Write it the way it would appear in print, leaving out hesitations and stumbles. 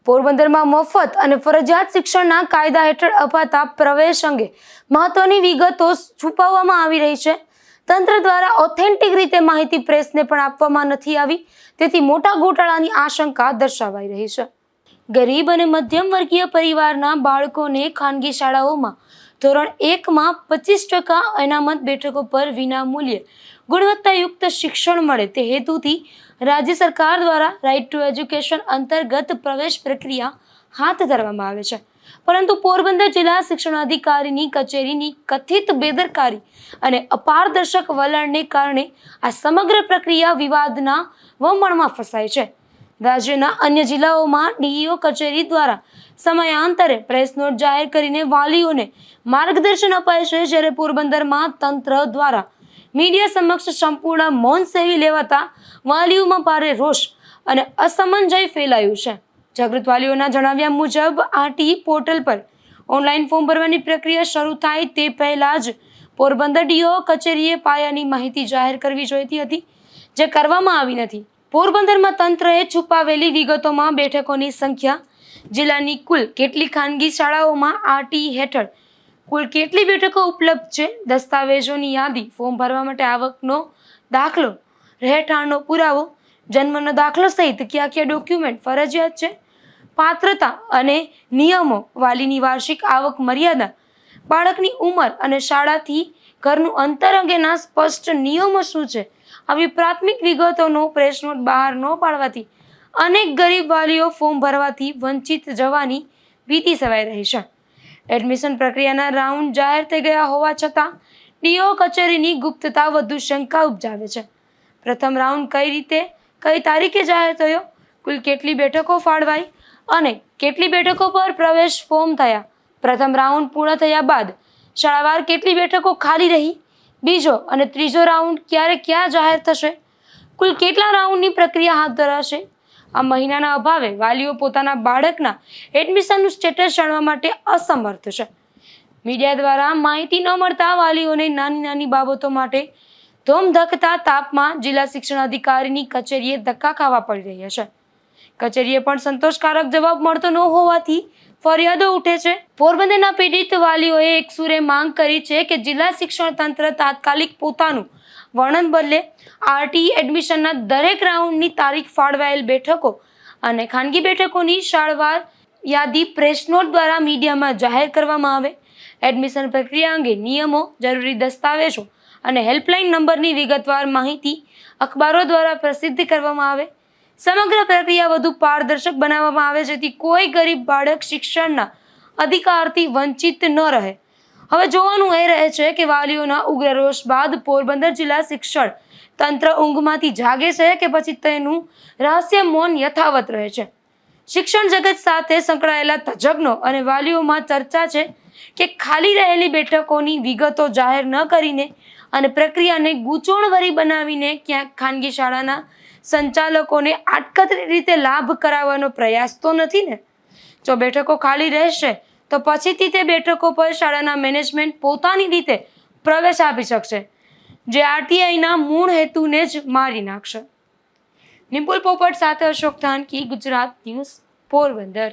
પોરબંદરમાં મફત અને ફરજિયાત શિક્ષણના કાયદા હેઠળ અપાતા પ્રવેશ અંગે મહત્વની વિગતો છુપાવવામાં આવી રહી છે. તંત્ર દ્વારા ઓથેન્ટિક રીતે માહિતી પ્રેસને પણ આપવામાં નથી આવી, તેથી મોટા ગોટાળાની આશંકા દર્શાવાઈ રહી છે. ગરીબ અને મધ્યમ વર્ગીય પરિવારના બાળકોને ખાનગી શાળાઓમાં ધોરણ 1માં 25% અનામત બેઠકો પર વિનામૂલ્યે ગુણવત્તાયુક્ત શિક્ષણ મળે તે હેતુથી રાજ્ય સરકાર દ્વારા રાઇટ ટુ એજ્યુકેશન અંતર્ગત પ્રવેશ પ્રક્રિયા હાથ ધરવામાં આવે છે. પરંતુ પોરબંદર જિલ્લા શિક્ષણાધિકારીની કચેરીની કથિત બેદરકારી અને અપારદર્શક વલણને કારણે આ સમગ્ર પ્રક્રિયા વિવાદના વમળમાં ફસાય છે. રાજ્યના અન્ય જિલ્લાઓમાં ડીઈઓ કચેરી દ્વારા સમયાંતરે પ્રેસ નોટ જાહેર કરીને વાલીઓને માર્ગદર્શન અપાય છે, જ્યારે પોરબંદરમાં તંત્ર દ્વારા મીડિયા સમક્ષ સંપૂર્ણ મૌન સેવી લેવાતા વાલીઓમાં ભારે રોષ અને અસમંજસ ફેલાયું છે. જાગૃત વાલીઓના જણાવ્યા મુજબ આરટી પોર્ટલ પર ઓનલાઈન ફોર્મ ભરવાની પ્રક્રિયા શરૂ થાય તે પહેલા જ પોરબંદર ડીઈઓ કચેરીએ પાયાની માહિતી જાહેર કરવી જોઈતી હતી, જે કરવામાં આવી નથી. પોરબંદરમાં તંત્રએ છુપાવેલી વિગતોમાં બેઠકોની સંખ્યા, જિલ્લાની કુલ કેટલી ખાનગી શાળાઓમાં આરટી હેઠળ કુલ કેટલી બેઠકો ઉપલબ્ધ છે, દસ્તાવેજોની યાદી, ફોર્મ ભરવા માટે આવકનો દાખલો, રહેઠાણનો પુરાવો, જન્મનો દાખલો સહિત કયા કયા ડોક્યુમેન્ટ ફરજિયાત છે, પાત્રતા અને નિયમો, વાલીની વાર્ષિક આવક મર્યાદા, બાળકની ઉંમર અને શાળાથી ઘરનું અંતર અંગેના સ્પષ્ટ નિયમો શું છે, આવી પ્રાથમિક વિગતોનો પ્રેસ નોટ બહાર ન પાડવાથી અનેક ગરીબ વાલીઓ ફોર્મ ભરવાથી વંચિત જવાની ભીતિ સેવાઈ રહી છે. એડમિશન પ્રક્રિયાના રાઉન્ડ જાહેર થઈ ગયા હોવા છતાં ડીઈઓ કચેરીની ગુપ્તતા વધુ શંકા ઉપજાવે છે. પ્રથમ રાઉન્ડ કઈ રીતે, કઈ તારીખે જાહેર થયો, કુલ કેટલી બેઠકો ફાળવાઈ અને કેટલી બેઠકો પર પ્રવેશ ફોર્મ થયા, પ્રથમ રાઉન્ડ પૂર્ણ થયા બાદ શાળાવાર કેટલી બેઠકો ખાલી રહી, બીજો અને ત્રીજો રાઉન્ડ ક્યાં જાહેર થશે, કુલ કેટલા રાઉન્ડની પ્રક્રિયા હાથ ધરાશે. આ મહિનાના અભાવે વાલીઓ પોતાના બાળકના એડમિશનનું સ્ટેટસ જાણવા માટે અસમર્થ છે. મીડિયા દ્વારા માહિતી ન મળતા વાલીઓને નાની નાની બાબતો માટે ધોમધખતા તાપમાં જિલ્લા શિક્ષણ અધિકારીની કચેરીએ ધક્કા ખાવા પડી રહ્યા છે. કચેરીએ પણ સંતોષકારક જવાબ મળતો ન હોવાથી ફરિયાદો ઉઠે છે. પોરબંદરના પીડિત વાલીઓએ એક સુરે માંગ કરી છે કે જિલ્લા શિક્ષણ તંત્ર તાત્કાલિક પોતાનું વર્ણન બદલે આરટી એડમિશનના દરેક રાઉન્ડની તારીખ, ફાળવાયેલ બેઠકો અને ખાનગી બેઠકોની શાળાવાર યાદી પ્રેસ નોટ દ્વારા મીડિયામાં જાહેર કરવામાં આવે. એડમિશન પ્રક્રિયા અંગે નિયમો, જરૂરી દસ્તાવેજો અને હેલ્પલાઇન નંબરની વિગતવાર માહિતી અખબારો દ્વારા પ્રસિદ્ધ કરવામાં આવે. સમગ્ર પ્રક્રિયા વધુ પારદર્શક બનાવવામાં આવે, જેથી કોઈ ગરીબ બાળક શિક્ષણના અધિકારથી વંચિત ન રહે. હવે જોવાનું એ રહે છે કે વાલીઓના ઉગ્ર રોષ બાદ પોરબંદર જિલ્લા શિક્ષણ તંત્ર ઊંઘમાંથી જાગે છે કે પછી તેનું રહસ્ય મૌન યથાવત રહે છે. શિક્ષણ જગત સાથે સંકળાયેલા તજજ્ઞો અને વાલીઓમાં ચર્ચા છે કે ખાલી રહેલી બેઠકોની વિગતો જાહેર ન કરીને અને પ્રક્રિયાને ગૂંચવણભરી બનાવીને ક્યાંક ખાનગી શાળાના સંચાલકોને આડકતરી રીતે લાભ કરાવવાનો પ્રયાસ તો નથી ને. જો બેઠકો ખાલી રહેશે તો પછીથી તે બેઠકો પર શાળાના મેનેજમેન્ટ પોતાની રીતે પ્રવેશ આપી શકશે, જે આરટીઆઈના મૂળ હેતુને જ મારી નાખશે. નિપુલ પોપટ સાથે અશોક ધાનકી, ગુજરાત ન્યૂઝ, પોરબંદર.